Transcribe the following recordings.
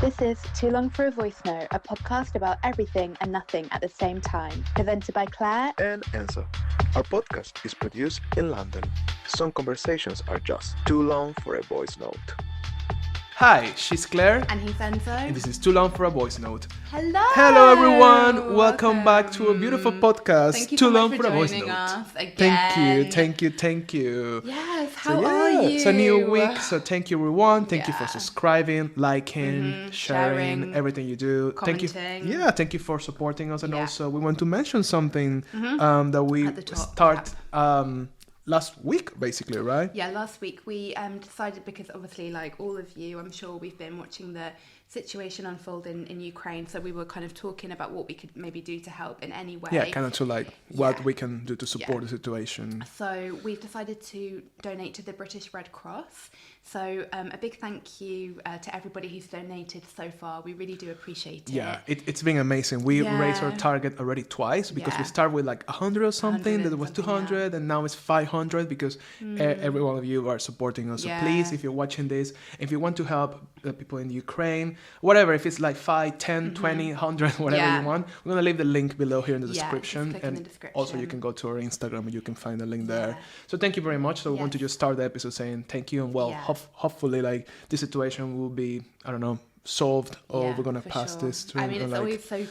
This is Too Long for a Voice Note, a podcast about everything and nothing at the same time. Presented by Claire and Enzo. Our podcast is produced in London. Some conversations are just too long for a voice note. Hi, she's Claire. And he's Enzo. And this is Too Long for a Voice Note. Hello! Hello, everyone. Welcome back to a beautiful podcast. Thank you Too so Long much for a Voice joining Note. us again. Thank you. Yes, how are you? It's a new week, so thank you, everyone. Thank you for Yeah. subscribing, liking, sharing, everything you do. commenting. Thank you. Thank you for supporting us. And Yeah. also, we want to mention something that we At the top, start last week, basically, right? Yeah, last week we decided, because obviously, like all of you, I'm sure we've been watching the situation unfold in Ukraine, so we were kind of talking about what we could maybe do to help in any way. Yeah, kind of to like what Yeah. we can do to support Yeah. the situation. So we've decided to donate to the British Red Cross. So a big thank you to everybody who's donated so far. We really do appreciate it. Yeah, it's been amazing. We raised our Yeah. target already twice because we Yeah. started with like 100 or something, 100 then it and was something, 200, and now it's 500 because every one of you are supporting us. Yeah. So please, if you're watching this, if you want to help the people in Ukraine, whatever, if it's like 5, 10, 20, 100, whatever Yeah. you want, we're going to leave the link below here in the Yeah, just description. click in And the description. also you can go to our Instagram and you can find the link there. Yeah. So thank you very much. So we want to Yes. just start the episode saying thank you, and well, Yeah. hopefully like this situation will be, I don't know, solved, or Yeah, we're gonna for pass sure. this through. I mean, it's like, always so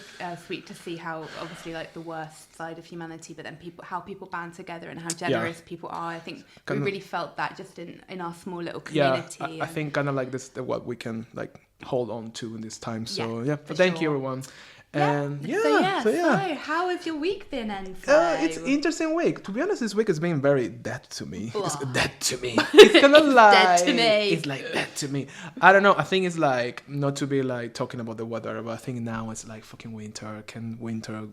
sweet to see how, obviously, like the worst side of humanity, but then how people band together and how generous people are. I think we Kinda- really felt that just in our small little yeah, community. I think kind of like this what we can like hold on to in this time. So Yeah, so for thank you, sure. everyone. Yeah. And So how has your week been, Enzo? It's an interesting week. To be honest, this week has been very dead to me. It's Blah. dead to me. It's kind of like dead to me. It's like dead to me. I don't know. I think it's like not to be like talking about the weather, but I think now it's like fucking winter. Can winter?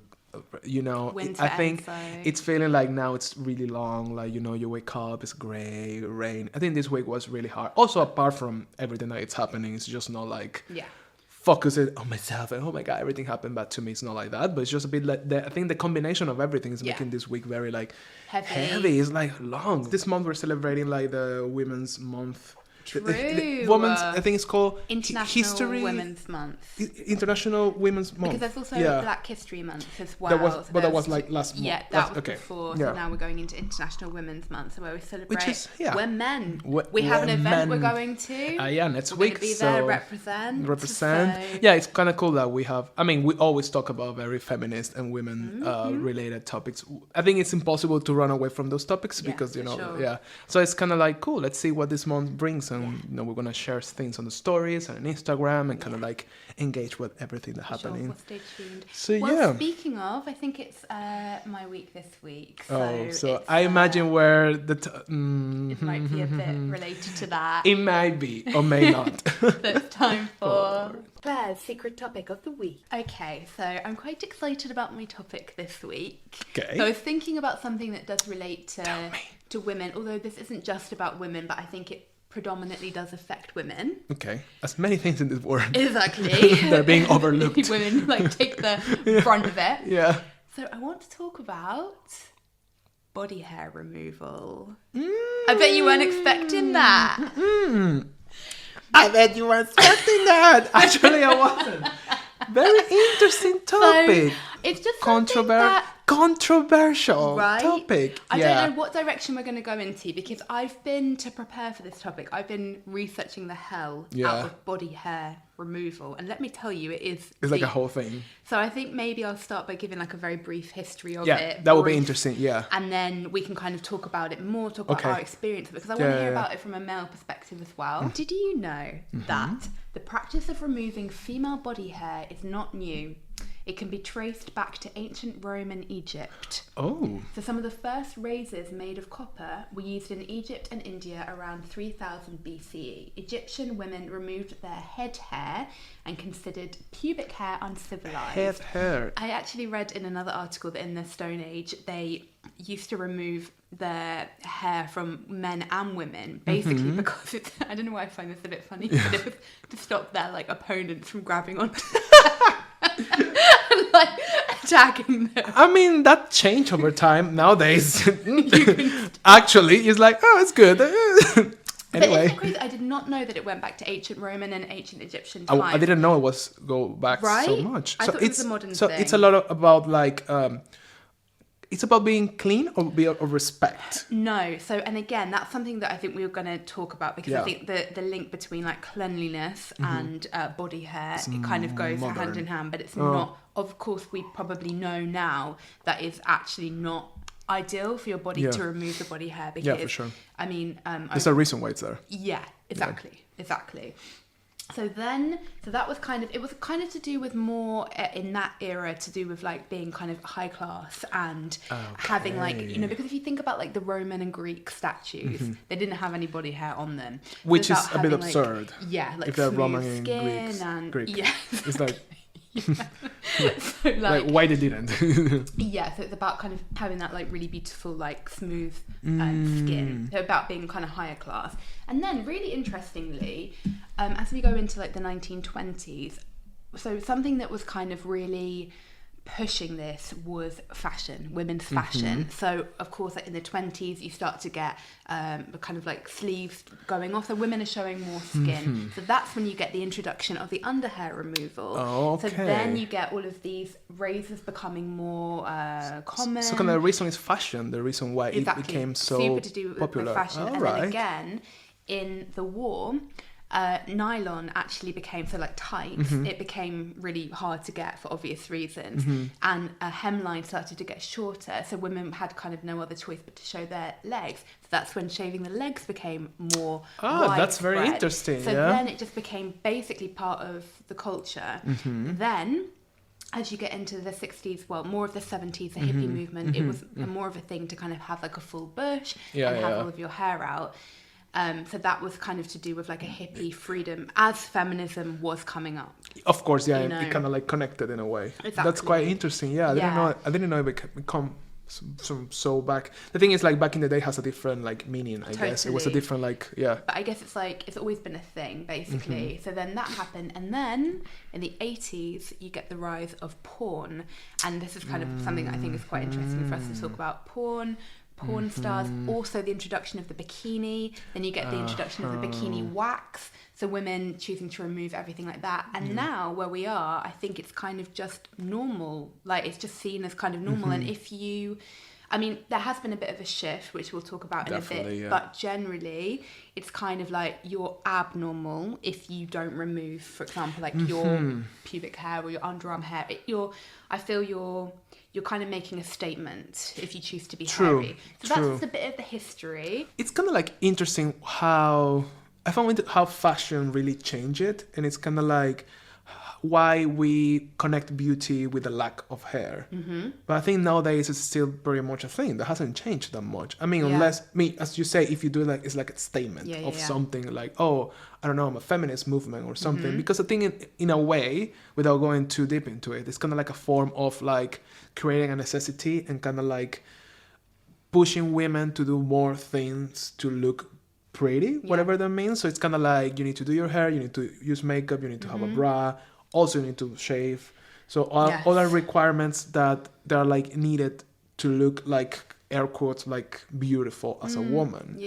You know, Winter, I think Enzo. it's feeling like now it's really long. Like, you know, you wake up, it's gray, rain. I think this week was really hard. Also, apart from everything that it's happening, it's just not like Yeah. focus it on myself and oh my god, everything happened, but to me it's not like that. But it's just a bit like I think the combination of everything is Yeah. making this week very like Heavy. It's like long. This month we're celebrating like the Women's Month. The True. Women's, I think it's called International History. Women's Month. International Women's Month. Because there's also yeah. Black History Month as well. That was, So but that there's was like last month. Yeah, that was okay. before. Yeah. So now we're going into International Women's Month, so where we celebrate. is- yeah. We're men. We're- we have an we're event we're men. going to. Yeah, next We're week. gonna be so there, represent. So- Yeah, it's kind of cool that we have. I mean, we always talk about very feminist and women related topics. I think it's impossible to run away from those topics Yeah, because, you for know, sure. yeah. So it's kind of like, cool, let's see what this month brings. And, you know, we're going to share things on the stories and on Instagram and kind of like engage with everything that's Sure, happening. we'll stay tuned. So, well, yeah. speaking of, I think it's my week this week. So So it's, I imagine where the... it might be a bit related to that. it might be or may not. So it's time for Claire's secret topic of the week. Okay, so I'm quite excited about my topic this week. Okay. So I was thinking about something that does relate Tell me. to women, although this isn't just about women, but I think it predominantly does affect women. Okay. As many things in this world. Exactly. They're being overlooked. Women like take the front of it. Yeah. So I want to talk about body hair removal. I bet you weren't expecting that. I bet you were expecting that. Actually, I wasn't. Very interesting topic. So it's just something that Controversial right? topic. I yeah. don't know what direction we're going to go into because to prepare for this topic, I've been researching the hell Yeah. out of body hair removal. And let me tell you, It's like a deep. whole thing. So I think maybe I'll start by giving like a very brief history of Yeah, it. that would be brief, interesting. Yeah. And then we can kind of talk about it more, talk about Okay. our experience of it, because I want to Yeah, hear yeah. about it from a male perspective as well. Did you know that the practice of removing female body hair is not new? It can be traced back to ancient Rome and Egypt. Oh. So some of the first razors made of copper were used in Egypt and India around 3000 BCE. Egyptian women removed their head hair and considered pubic hair uncivilized. Hair. I actually read in another article that in the Stone Age, they used to remove their hair from men and women, basically because it's, I don't know why I find this a bit funny, but it was to stop their like opponents from grabbing onto and like attacking them. I mean, that changed over time. Nowadays, actually, it's like, oh, it's good. But isn't Anyway. it crazy? I did not know that it went back to ancient Roman and ancient Egyptian times. I didn't know it was go back so Right? much. I So thought it was a modern so thing. it's a lot about like it's about being clean or be of respect. No, so and again, that's something that I think we were going to talk about because I Yeah. think the link between like cleanliness and body hair it kind of goes hand modern. in hand, but it's not. Of course, we probably know now that is actually not ideal for your body Yeah. to remove the body hair because Yeah, for sure. I mean, There's a reason why it's there. yeah, exactly. So that was it was kind of to do with more in that era to do with like being kind of high class and having like, you know, because if you think about like the Roman and Greek statues, they didn't have any body hair on them. Which Without is a bit having, like, absurd. yeah, like If they're smooth Roman and skin and Greek. yeah. It's like, So like why they didn't. yeah, so it's about kind of having that like really beautiful like smooth skin, so about being kind of higher class. And then really interestingly, as we go into like the 1920s, so something that was kind of really pushing this was fashion, women's fashion. So of course like in the 20s you start to get kind of like sleeves going off, so women are showing more skin. So that's when you get the introduction of the underhair removal. Okay. So then you get all of these razors becoming more common. So kind of the reason is fashion, the reason why it became so super to do with popular. fashion. All And right. then again in the war, nylon actually became so like tight. It became really hard to get for obvious reasons, and a hemline started to get shorter. So women had kind of no other choice but to show their legs. So that's when shaving the legs became more. That's very widespread. interesting, So yeah. then it just became basically part of the culture. Then, as you get into the 60s, well, more of the 70s, the hippie movement, it was more of a thing to kind of have like a full bush and have all of your hair out. So that was kind of to do with like a hippie freedom as feminism was coming up. Of course, yeah, You know. it kind of like connected in a way. Exactly. That's quite interesting. Yeah, I didn't know it become so back. The thing is, like back in the day, has a different like meaning. I guess it was a Totally. different like yeah. But I guess it's like it's always been a thing basically. So then that happened, and then in the 80s you get the rise of porn, and this is kind of something I think is quite interesting for us to talk about. Porn stars, also the introduction of the bikini, then you get the introduction of the bikini wax, so women choosing to remove everything like that. And now where we are, I think it's kind of just normal, like it's just seen as kind of normal. And if you, I mean, there has been a bit of a shift, which we'll talk about in a bit, yeah. but generally it's kind of like you're abnormal if you don't remove, for example, like your pubic hair or your underarm hair. I feel you're kind of making a statement if you choose to be hairy. So that's a bit of the history. It's kind of like interesting how I found how fashion really changed it, and it's kind of like why we connect beauty with the lack of hair. But I think nowadays it's still very much a thing that hasn't changed that much. I mean, unless as you say, if you do it like it's like a statement of something like, oh, I don't know, I'm a feminist movement or something. Because I think in a way, without going too deep into it, it's kind of like a form of like creating a necessity and kind of like pushing women to do more things to look pretty, whatever that means. So it's kind of like you need to do your hair, you need to use makeup, you need to have a bra, also you need to shave. So all are requirements that are like needed to look like, air quotes, like beautiful as a woman.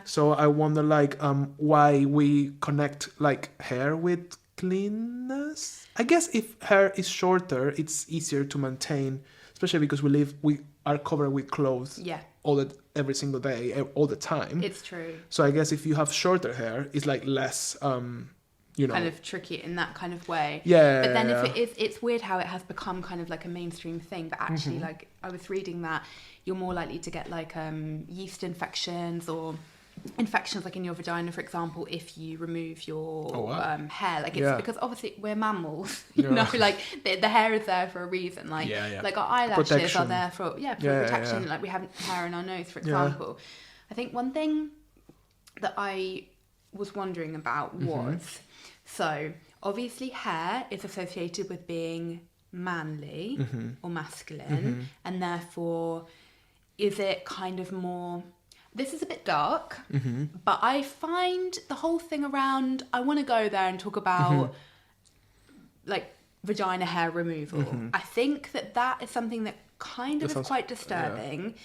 So I wonder like why we connect like hair with cleanness. I guess if hair is shorter, it's easier to maintain, especially because we are covered with clothes every single day, all the time. It's true. So I guess if you have shorter hair, it's like less kind of tricky in that kind of way. Yeah. But then if it is, it's weird how it has become kind of like a mainstream thing. But actually, like I was reading that you're more likely to get like yeast infections or infections like in your vagina, for example, if you remove your hair. Like it's because obviously we're mammals, you know, like the hair is there for a reason. Like like our eyelashes are there for protection. Like we have hair in our nose, for example. I think one thing that I was wondering about was, so obviously hair is associated with being manly or masculine, and therefore is it kind of more, this is a bit dark, but I find the whole thing around, I want to go there and talk about like vagina hair removal. I think that is something that kind of is quite disturbing.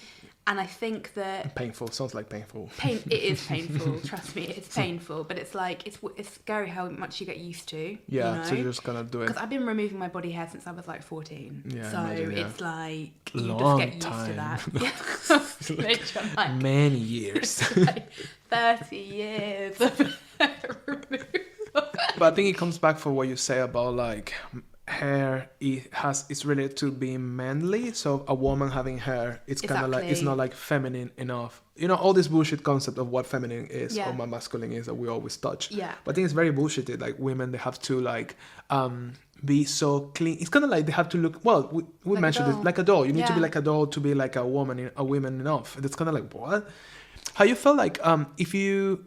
And I think that Painful. Sounds like painful. it is painful. Trust me, it's painful. But it's like it's scary how much you get used to. Yeah, you know? so you're just gonna do it. Because I've been removing my body hair since I was like 14. Yeah, so imagine, yeah. it's like you Long just get used to time. that. Yeah. Literally, like, Many years. like 30 years of removal. But I think it comes back for what you say about like hair. It's related to being manly. So a woman having hair, it's kind of like it's not like feminine enough. You know, all this bullshit concept of what feminine is or what masculine is that we always touch. Yeah. But I think it's very bullshitted. Like women, they have to like be so clean. It's kind of like they have to look. Well, we Like mentioned a it doll. like a doll. You need to be Yeah. like a doll to be like a woman enough. It's kind of like what? How you felt like if you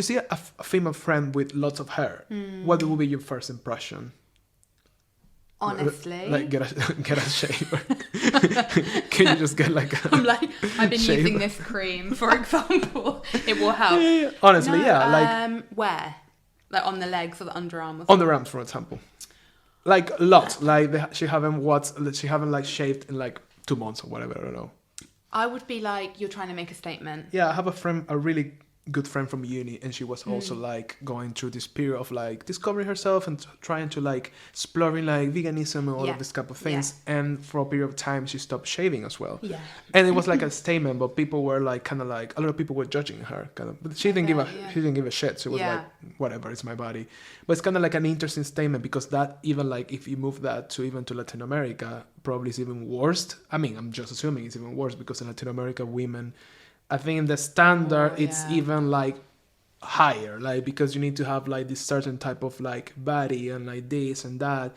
see a female friend with lots of hair, what would be your first impression? Honestly, Like get a shaver. Can you just get like a I'm like, I've been shaver? using this cream, for example. It will help. Yeah. Honestly, No, yeah, like where? Like on the legs or the underarm? Or on the arms, for example. Like lots. Like she haven't like shaved in like 2 months or whatever. I don't know. I would be like, you're trying to make a statement. Yeah, I have a really good friend from uni, and she was also like going through this period of like discovering herself and trying to like exploring like veganism and all of this type of things. And for a period of time, she stopped shaving as well. Yeah. And it was like a statement, but people were like kind of like a lot of people were judging her, kind of. But she didn't give a shit. So it was like whatever, it's my body. But it's kind of like an interesting statement because that even like if you move that to even to Latin America, probably is even worse. I mean, I'm just assuming it's even worse because in Latin America, women, I think the standard it's even like higher, like because you need to have like this certain type of like body and like this and that,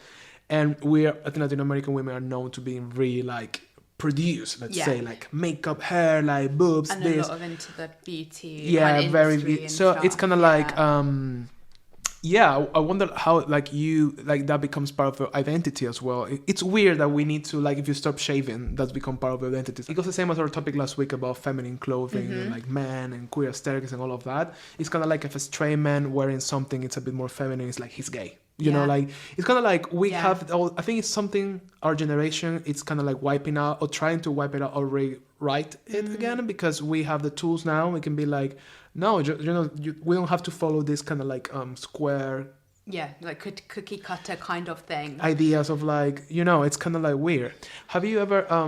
and I think Latin American women are known to being really like produced, let's say, like makeup, hair, like boobs, and this. a lot of into the beauty. Very. So it's kind of like I wonder how like you like that becomes part of your identity as well. It's weird that we need to like if you stop shaving, that's become part of your identity. It goes the same as our topic last week about feminine clothing and like men and queer aesthetics and all of that. It's kind of like if a straight man wearing something it's a bit more feminine, it's like he's gay. You know, like it's kind of like we have all. I think it's something our generation. It's kind of like wiping out or trying to wipe it out or rewrite it again because we have the tools now. We can be like, no, we don't have to follow this kind of like square. Yeah, like cookie cutter kind of thing. Ideas of like it's kind of like weird. Have you ever I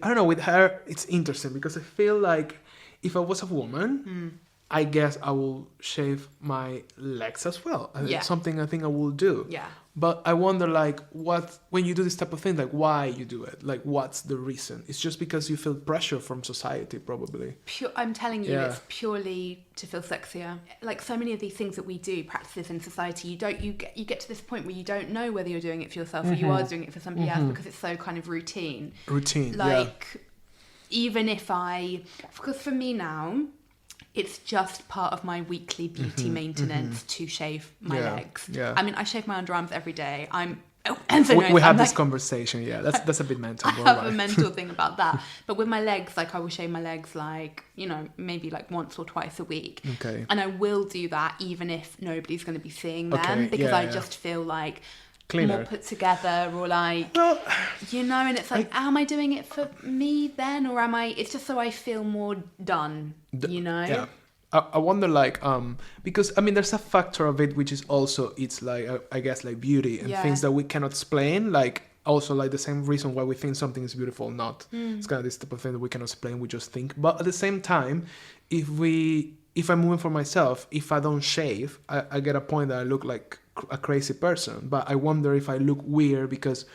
don't know, with hair it's interesting because I feel like if I was a woman. I guess I will shave my legs as well. It's something I think I will do. Yeah. But I wonder, like, when you do this type of thing, like, why you do it? Like, what's the reason? It's just because you feel pressure from society, probably. I'm telling you, it's purely to feel sexier. Like, so many of these things that we do, practices in society, you get to this point where you don't know whether you're doing it for yourself or you are doing it for somebody else because it's so kind of routine. Like, even if because for me now, it's just part of my weekly beauty maintenance to shave my legs. Yeah. I mean, I shave my underarms every day. We have this conversation. Yeah, that's a bit mental. I have a mental thing about that. But with my legs, like I will shave my legs like, maybe like once or twice a week. Okay. And I will do that even if nobody's going to be seeing them because I just feel like cleaner, more put together or like, and it's like, am I doing it for me then? Or it's just so I feel more done, Yeah. I wonder like, because I mean, there's a factor of it, which is also, it's like, I guess like beauty and things that we cannot explain. Like also like the same reason why we think something is beautiful or not. It's kind of this type of thing that we cannot explain. We just think, but at the same time, if I'm moving for myself, if I don't shave, I get a point that I look like a crazy person. But I wonder if I look weird because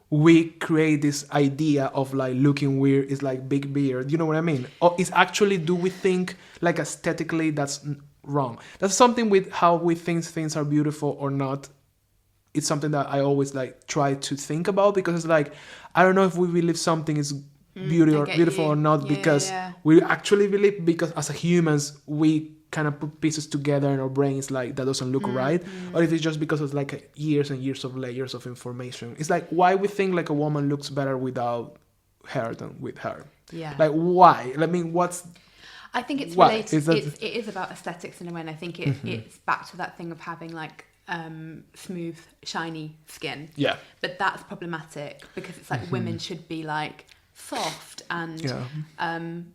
we create this idea of like looking weird is like big beard. You know what I mean? Or is actually, do we think like aesthetically that's wrong? That's something with how we think things are beautiful or not. It's something that I always like try to think about because it's like, I don't know if we believe something is beautiful or not because we actually believe, because as a humans we kind of put pieces together in our brains like that doesn't look right, or if it's just because of like years and years of layers of information. It's like why we think like a woman looks better without hair than with hair. Like why? I mean, I think it's related. It is about aesthetics in a way, and I think it's back to that thing of having like smooth, shiny skin. Yeah. But that's problematic because it's like women should be like soft and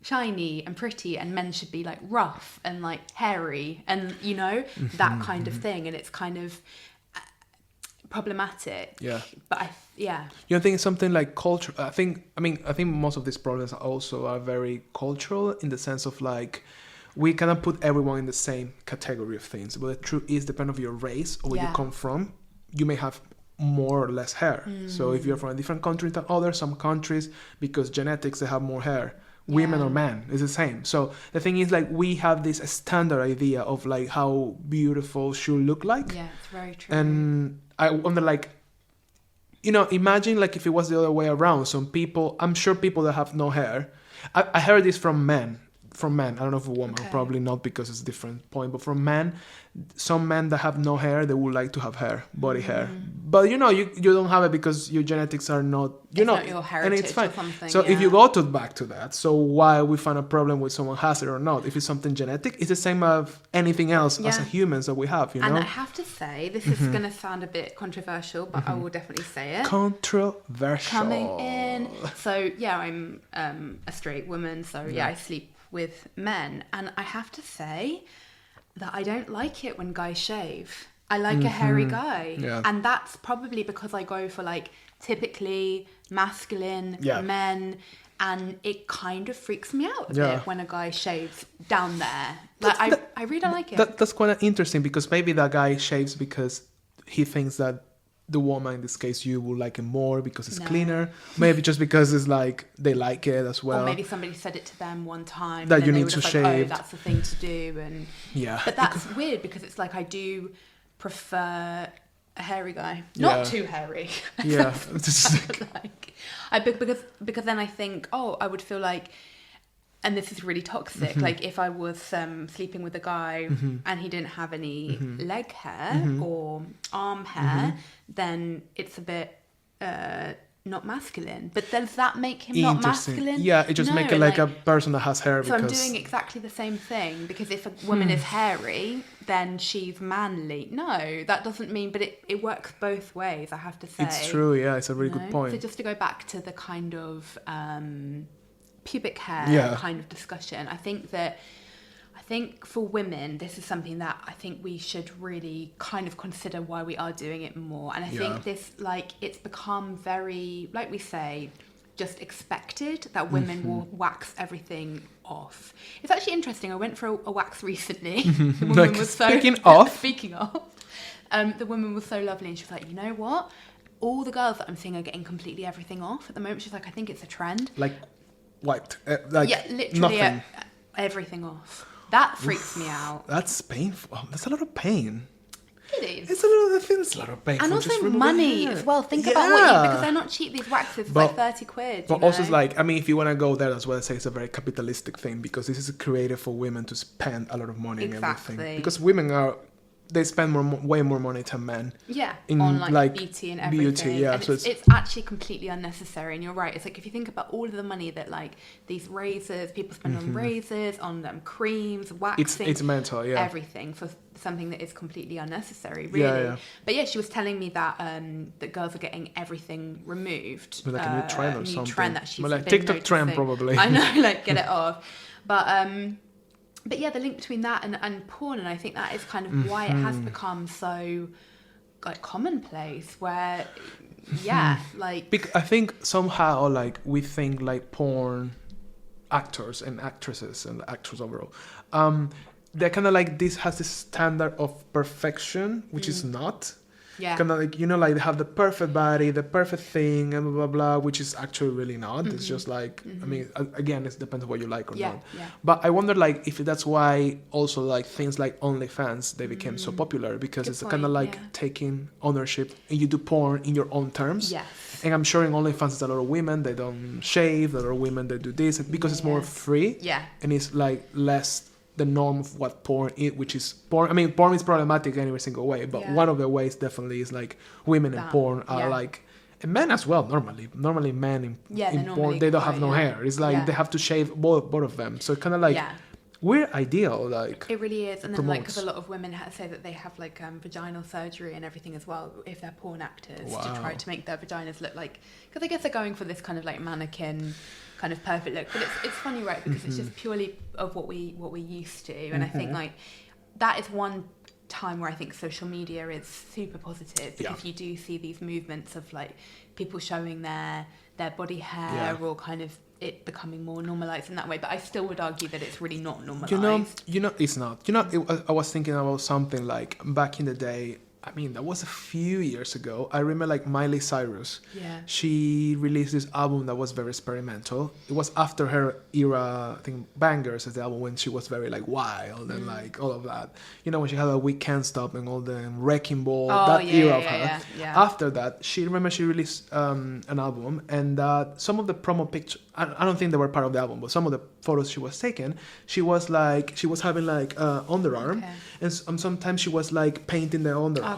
shiny and pretty, and men should be like rough and like hairy and that kind of thing, and it's kind of problematic. But I think something like culture. I think most of these problems also are very cultural, in the sense of like we cannot put everyone in the same category of things. But the truth is, depending on your race or where you come from, you may have more or less hair. So if you're from a different country than others, some countries, because genetics, they have more hair. Women or men, it's the same. So the thing is, like, we have this standard idea of like how beautiful should look like. Yeah, it's very true. And I wonder, like, imagine like if it was the other way around. Some people, I'm sure people that have no hair. I heard this from men. I don't know if a woman, probably not, because it's a different point, but from men, some men that have no hair, they would like to have hair, body hair. But you don't have it because your genetics are not, not your heritage, and it's fine. Or something, so if you go back to that, so why we find a problem with someone has it or not? If it's something genetic, it's the same as anything else as a humans that we have, And I have to say, this is going to sound a bit controversial, but I will definitely say it. Controversial. Coming in. So yeah, I'm a straight woman, so I sleep with men, and I have to say that I don't like it when guys shave. I like a hairy guy, and that's probably because I go for like typically masculine men, and it kind of freaks me out a bit when a guy shaves down there. Like I really don't like it. That's quite interesting, because maybe that guy shaves because he thinks that the woman, in this case you, will like it more because it's cleaner. Maybe just because it's like they like it as well. Or maybe somebody said it to them one time that you need to shave. Oh, that's the thing to do. And but that's weird, because it's like I do prefer a hairy guy, not too hairy. Because then I think, I would feel like, and this is really toxic, like if I was sleeping with a guy and he didn't have any leg hair or arm hair, then it's a bit not masculine. But does that make him not masculine? Yeah, it just make it like a person that has hair. So I'm doing exactly the same thing, because if a woman is hairy, then she's manly. No, that doesn't mean, but it works both ways, I have to say. It's true, it's a really good point. So just to go back to the kind of pubic hair kind of discussion, I think for women, this is something that I think we should really kind of consider why we are doing it more. And I think this, like, it's become very, like we say, just expected that women will wax everything off. It's actually interesting. I went for a wax recently. The woman was speaking of, the woman was so lovely, and she was like, you know what? All the girls that I'm seeing are getting completely everything off at the moment. She's like, I think it's a trend. Like what? Literally everything off. That freaks me out. That's painful. That's a lot of pain. It is. It's a lot of pain. And also money as well. Think about because they're not cheap, these waxes. It's like 30 quid. But also it's like, I mean, if you want to go there, that's why I say it's a very capitalistic thing, because this is created for women to spend a lot of money on everything. Because women they spend way more money than men. Yeah, in on like beauty and everything. Yeah, and so it's actually completely unnecessary. And you're right. It's like if you think about all of the money that like these razors, people spend on razors, on creams, waxing. It's mental. Yeah, everything for something that is completely unnecessary. Really. Yeah. But yeah, she was telling me that that girls are getting everything removed. Like a new trend or something. Trend that she's like TikTok trend probably. I know, like get it off, But yeah, the link between that and porn, and I think that is kind of why it has become so like commonplace. Where, like I think somehow like we think like porn actors and actresses and actors overall, they're kind of like this has this standard of perfection, which is not. Yeah. Kind of like, like they have the perfect body, the perfect thing, and blah, blah, blah, which is actually really not. It's just like, I mean, again, it depends on what you like or not. Yeah. But I wonder, like, if that's why also, like, things like OnlyFans, they became so popular, because it's kind of like taking ownership, and you do porn in your own terms. Yes. And I'm sure in OnlyFans, there's a lot of women, they don't shave, there are women that do this, because it's more free. Yeah. And it's, like, less the norm of what porn is, which is porn. I mean, porn is problematic in every single way, but one of the ways definitely is like women in porn are like, and men as well. Normally men in porn, they don't have no hair. It's like they have to shave both of them. So kind of like we're ideal, like It really is. And then like, because promotes. a lot of women say that they have like vaginal surgery and everything as well if they're porn actors, to try Wow. to make their vaginas look like, because I guess they're going for this kind of like mannequin kind of perfect look. But it's funny, right? Because it's just purely of what we used to. And I think like that is one time where I think social media is super positive, because you do see these movements of like people showing their body hair or kind of it becoming more normalized in that way. But I still would argue that it's really not normalized. You know, it's not. You know, I was thinking about something like back in the day. I mean, that was a few years ago. I remember like Miley Cyrus. Yeah. She released this album that was very experimental. It was after her era, I think Bangers is the album when she was very like wild and like all of that. You know, when she had a We Can't Stop and all the Wrecking Ball, that era of her. yeah. After that, she released an album, and some of the promo pictures, I don't think they were part of the album, but some of the photos she was taking, she was having like underarm, and sometimes she was like painting the underarm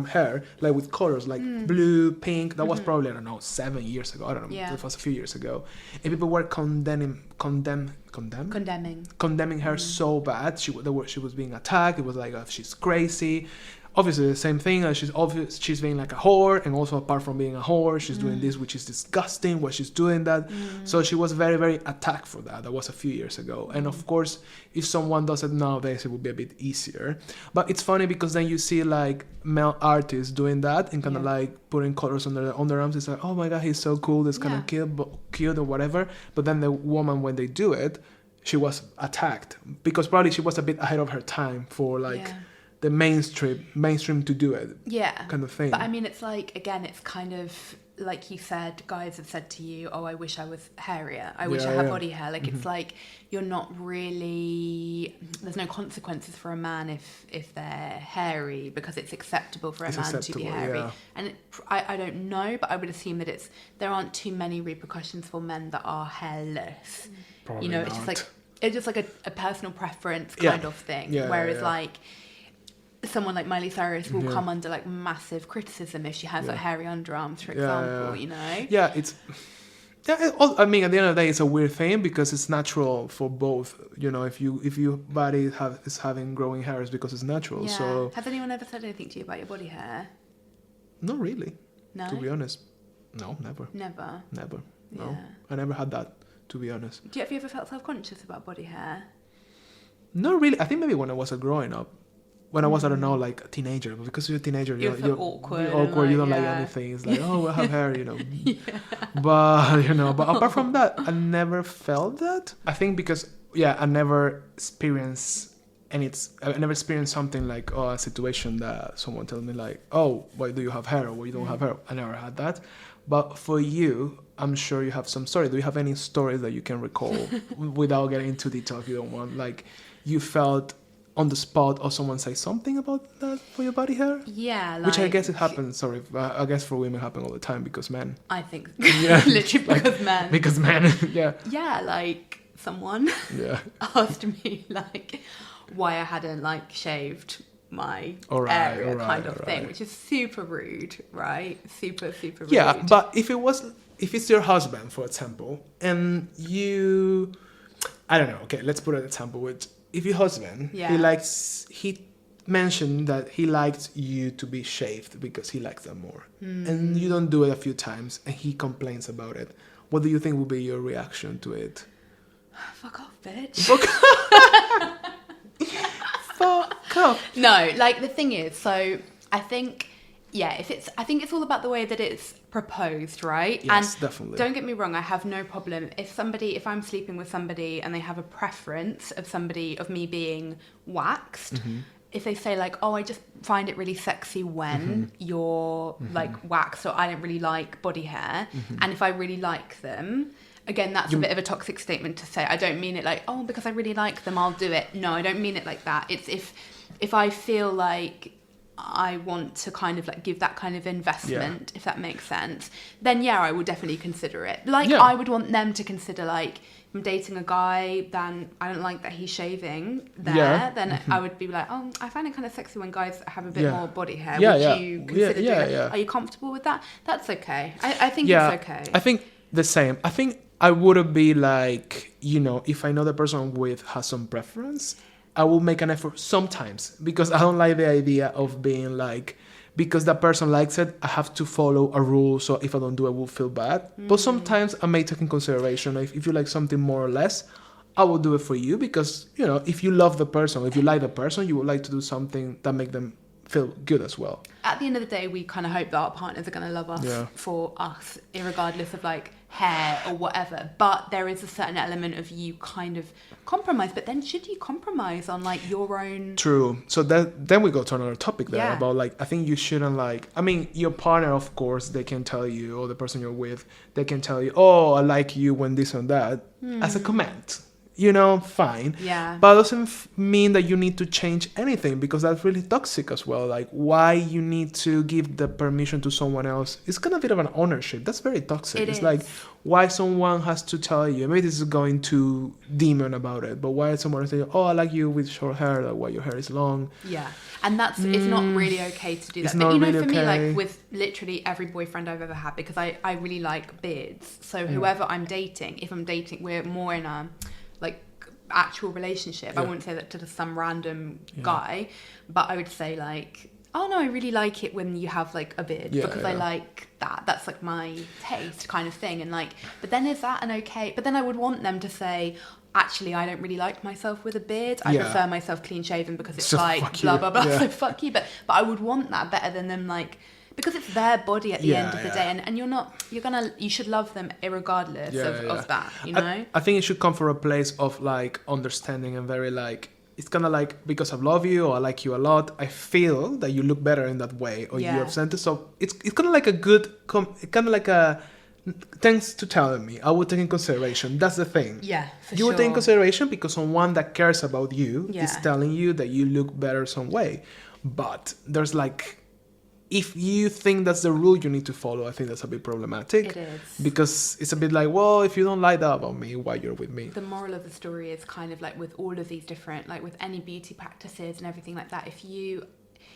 hair like with colors like blue, pink. That was probably, I don't know, 7 years ago. I don't know. Yeah. It was a few years ago, and people were condemning her so bad. She was being attacked. It was like, she's crazy. Obviously the same thing. She's being like a whore, and also apart from being a whore, she's doing this, which is disgusting. What she's doing that. So she was very, very attacked for that. That was a few years ago. And of course, if someone does it nowadays, it would be a bit easier. But it's funny because then you see like male artists doing that and kind of like putting colors on their underarms. It's like, oh my god, he's so cool. That's kind of cute or whatever. But then the woman, when they do it, she was attacked because probably she was a bit ahead of her time for like. The mainstream to do it, kind of thing. But I mean, it's like, again, it's kind of like you said, guys have said to you, oh, I wish I was hairier, I wish I had body hair. Like it's like you're not really, there's no consequences for a man if they're hairy, because it's acceptable for a man to be hairy. And I don't know, but I would assume that there aren't too many repercussions for men that are hairless. Probably you know, not. it's just like a personal preference kind of thing. Whereas like someone like Miley Cyrus will come under like massive criticism if she has like hairy underarms, for example. You know. I mean, at the end of the day, it's a weird thing because it's natural for both. You know, if your body is having growing hairs because it's natural. Yeah. So has anyone ever said anything to you about your body hair? not really. No. To be honest, no, never. Never. No, Yeah. I never had that. To be honest. Have you ever felt self-conscious about body hair? Not really. I think maybe when I was growing up. When I was, I don't know, like a teenager, but because you're a teenager, you're awkward. You're awkward. You don't like anything. It's like, oh, I have hair, you know. But apart from that, I never felt that. I think because I never experienced something like a situation that someone tells me like, oh, why do you have hair or why you don't have hair? I never had that. But for you, I'm sure you have some story. Do you have any stories that you can recall without getting into detail if you don't want? Like you felt on the spot or someone say something about that for your body hair? Yeah. Which I guess it happens, I guess for women happen all the time because men. I think literally because men. Because men, Yeah, like someone asked me like why I hadn't like shaved my area kind of thing, which is super rude, right? Super, super rude. Yeah, but if it's your husband, for example, and I don't know, okay, let's put an example with, if your husband, he mentioned that he likes you to be shaved because he likes that more, and you don't do it a few times, and he complains about it, what do you think will be your reaction to it? Fuck off, bitch. Fuck off. No, like the thing is, so I think, I think it's all about the way that it's proposed, right? Yes, and definitely. Don't get me wrong, I have no problem if I'm sleeping with somebody and they have a preference of me being waxed. If they say like, oh, I just find it really sexy when you're like waxed, or I don't really like body hair, and if I really like them, again, that's a bit of a toxic statement to say. I don't mean it like, oh, because I really like them, I'll do it. No, I don't mean it like that. It's if I feel like I want to kind of like give that kind of investment, if that makes sense, then I would definitely consider it. Like I would want them to consider, like, if I'm dating a guy, then I don't like that he's shaving there, then I would be like, oh, I find it kind of sexy when guys have a bit more body hair. Would you consider doing it? Are you comfortable with that? That's okay. I think it's okay. I think the same. I think I wouldn't be like, if I know the person with has some preference, I will make an effort sometimes, because I don't like the idea of being like, because that person likes it, I have to follow a rule, so if I don't do it, I will feel bad. But sometimes I may take in consideration, if you like something more or less, I will do it for you, because, if you love the person, if you like the person, you would like to do something that make them feel good as well. At the end of the day, we kind of hope that our partners are going to love us for us, regardless of like hair or whatever. But there is a certain element of you kind of compromise. But then should you compromise on like your own? True. So then we go to another topic there about like, I think you shouldn't like, I mean, your partner, of course, they can tell you, or the person you're with, they can tell you, oh, I like you when this and that, as a comment. Fine. Yeah. But it doesn't mean that you need to change anything, because that's really toxic as well. Like, why you need to give the permission to someone else? It's kind of a bit of an ownership. That's very toxic. It's like, why someone has to tell you? Maybe this is going too demon about it, but why someone say, oh, I like you with short hair, like why your hair is long? Yeah. And it's not really okay to do that. But really for me, like with literally every boyfriend I've ever had, because I really like beards. So whoever I'm dating, if I'm dating, we're more in a like actual relationship. I wouldn't say that to just some random guy, but I would say like, oh no, I really like it when you have like a beard, because I like that. That's like my taste kind of thing. And like, but then is that an okay? But then I would want them to say, actually, I don't really like myself with a beard. I prefer myself clean shaven, because it's so like blah blah blah. So fuck you. But I would want that better than them like, because it's their body at the end of the day, and you should love them irregardless of that, I think it should come from a place of like understanding, and very like, it's kind of like, because I love you, or I like you a lot, I feel that you look better in that way, or you absent it. So it's kind of like a good, kind of like a, thanks to telling me, I would take in consideration. That's the thing. Yeah, for you would take in consideration, because someone that cares about you is telling you that you look better some way. But there's like, if you think that's the rule you need to follow, I think that's a bit problematic. It is. Because it's a bit like, well, if you don't like that about me, why you're with me? The moral of the story is kind of like with all of these different, like with any beauty practices and everything like that,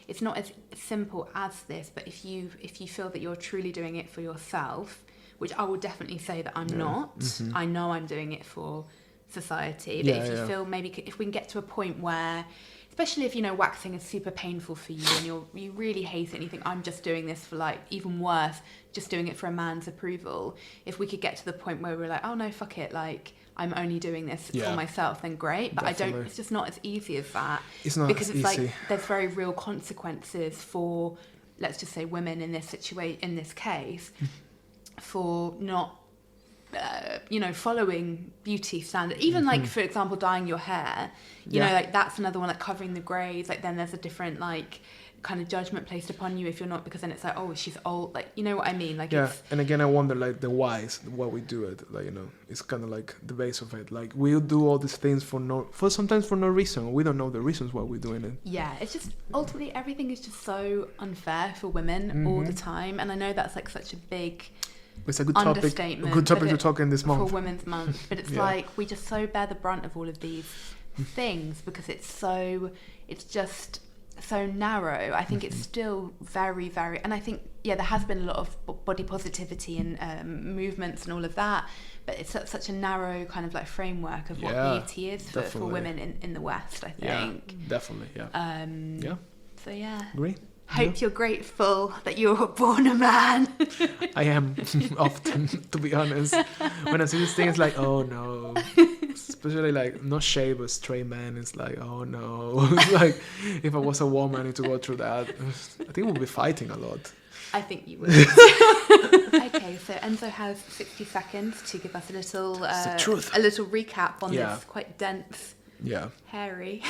it's not as simple as this, but if you feel that you're truly doing it for yourself, which I would definitely say that I'm not. I know I'm doing it for society. But if you feel maybe, if we can get to a point where, especially if, waxing is super painful for you and you really hate it and you think, I'm just doing this for like, even worse, just doing it for a man's approval. If we could get to the point where we're like, oh no, fuck it, like I'm only doing this for myself, then great. But definitely. It's just not as easy as that. It's not because as it's easy. Like there's very real consequences for, let's just say, women in this situation, in this case, for not following beauty standards, even like, for example, dyeing your hair, you know, like that's another one, like covering the grays, like then there's a different like kind of judgment placed upon you if you're not, because then it's like, oh, she's old, like, you know what I mean, like it's, and again I wonder like the whys, why we do it, like, it's kind of like the base of it, like we'll do all these things sometimes for no reason. We don't know the reasons why we're doing it. It's just ultimately everything is just so unfair for women all the time, and I know that's like such a big, it's a good topic to talk in this month. For Women's Month. But it's like, we just so bear the brunt of all of these things, because it's just so narrow. I think it's still very, very, and I think, there has been a lot of body positivity and movements and all of that, but it's such a narrow kind of like framework of what beauty is for women in the West, I think. Definitely, So agree. Hope you're grateful that you were born a man. I am often, to be honest. When I see these things, like, oh no. Especially like not shave but straight man, it's like, oh no. It's like, if I was a woman, I need to go through that. I think we'll be fighting a lot. I think you would. Okay, so Enzo has 60 seconds to give us a little recap on this quite dense, hairy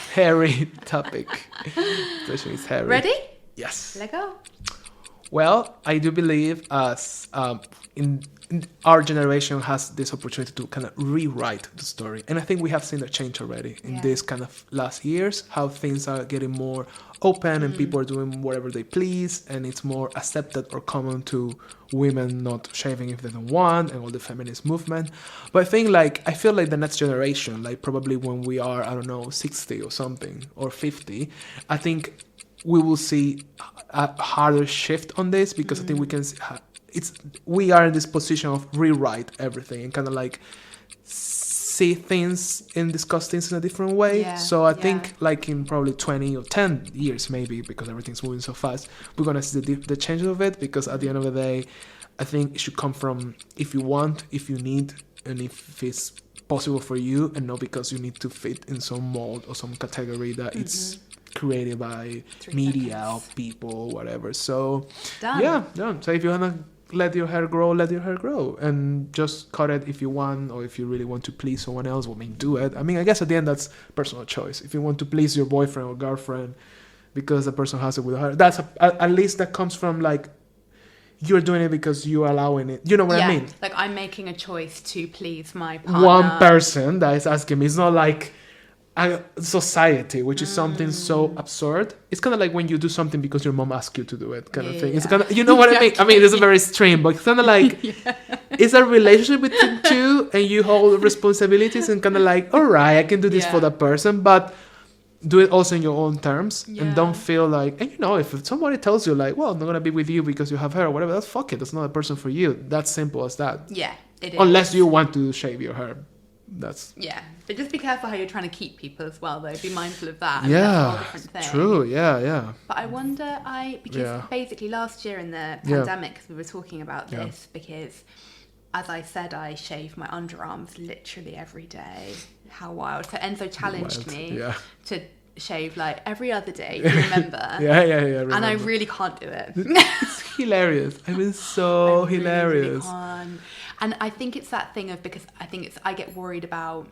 topic. Especially it's hairy. Ready? Yes. Let go. Well, I do believe us in our generation has this opportunity to kind of rewrite the story. And I think we have seen a change already in this kind of last years, how things are getting more open and people are doing whatever they please, and it's more accepted or common to women not shaving if they don't want, and all the feminist movement. But I feel like the next generation, like probably when we are, I don't know, 60 or something, or 50, I think we will see a harder shift on this, because I think we can we are in this position of rewrite everything and kind of like see things and discuss things in a different way. Yeah, So I yeah. think like in probably 20 or 10 years maybe, because everything's moving so fast, we're gonna see the changes of it, because at the end of the day, I think it should come from if you want, if you need, and if it's possible for you, and not because you need to fit in some mold or some category that it's created by 3 media seconds. or people or whatever. So Done. yeah, done. So if you wanna let your hair grow, and just cut it if you want, or if you really want to please someone else, well, I mean, do it. I mean, I guess at the end that's personal choice. If you want to please your boyfriend or girlfriend because the person has it with her, that's at least that comes from like you're doing it because you're allowing it. You know what I mean? Like I'm making a choice to please my partner. One person that is asking me. It's not like a society, which is something so absurd. It's kind of like when you do something because your mom asked you to do it, kind of thing. It's kind of, you know what I mean? I mean, it's very extreme, but it's kind of like it's a relationship between two, and you hold responsibilities and kind of like, all right, I can do this for that person, but do it also in your own terms, and don't feel like, and you know, if somebody tells you like, well, I'm not gonna be with you because you have hair or whatever, that's fuck it. That's not a person for you. That's simple as that. Yeah, it is. Unless you want to shave your hair. That's but just be careful how you're trying to keep people as well, though. Be mindful of that. I mean, that's a whole different thing. True. Yeah. But I wonder, because basically last year in the pandemic, we were talking about this because, as I said, I shave my underarms literally every day. How wild! So Enzo challenged me to shave like every other day. Do you remember? Yeah. And I really can't do it. It's hilarious. I mean, so I really, hilarious. really can't. And I think it's that thing of, because I get worried about,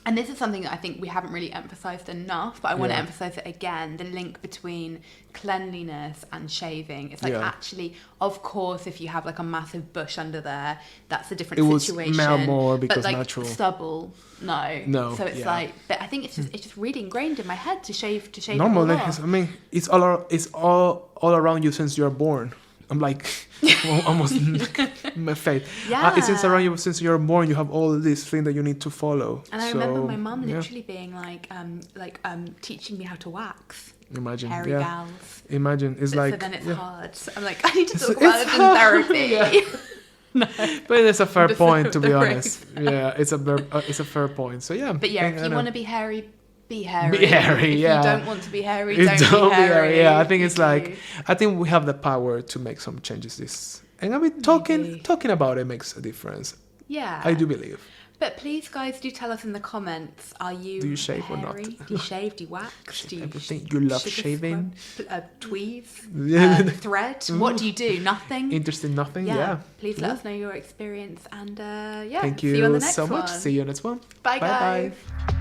and this is something that I think we haven't really emphasized enough, but I want to emphasize it again, the link between cleanliness and shaving. It's like actually, of course, if you have like a massive bush under there, that's a different situation. It will smell more because but like natural. Stubble, no. So it's like, but I think it's just really ingrained in my head to shave. Normally, it all off. I mean, it's all around you since you're born. I'm like almost my face. It's since around you since you're born. You have all these things that you need to follow. And I remember my mum literally being like teaching me how to wax. Imagine, hairy gals. Imagine, it's So like. then it's hard. So I'm like, I need to talk about it in therapy. No. But it's a fair point, to be the honest. Yeah, it's a fair point. So yeah. But yeah, if you want to be hairy, be hairy. Be hairy, if yeah. you don't want to be hairy, don't be hairy. Yeah, I think it's like, I think we have the power to make some changes. And I mean, talking about it makes a difference. Yeah. I do believe. But please, guys, do tell us in the comments. Do you shave or not? Do you shave? Do you wax? Do you everything? You love sugar shaving? scrub, tweeze? Yeah. Thread? What do you do? Nothing? Interesting, nothing. Yeah. Please let us know your experience. And Thank see you on the you next so one. much. See you on the next one. Bye, guys. Bye.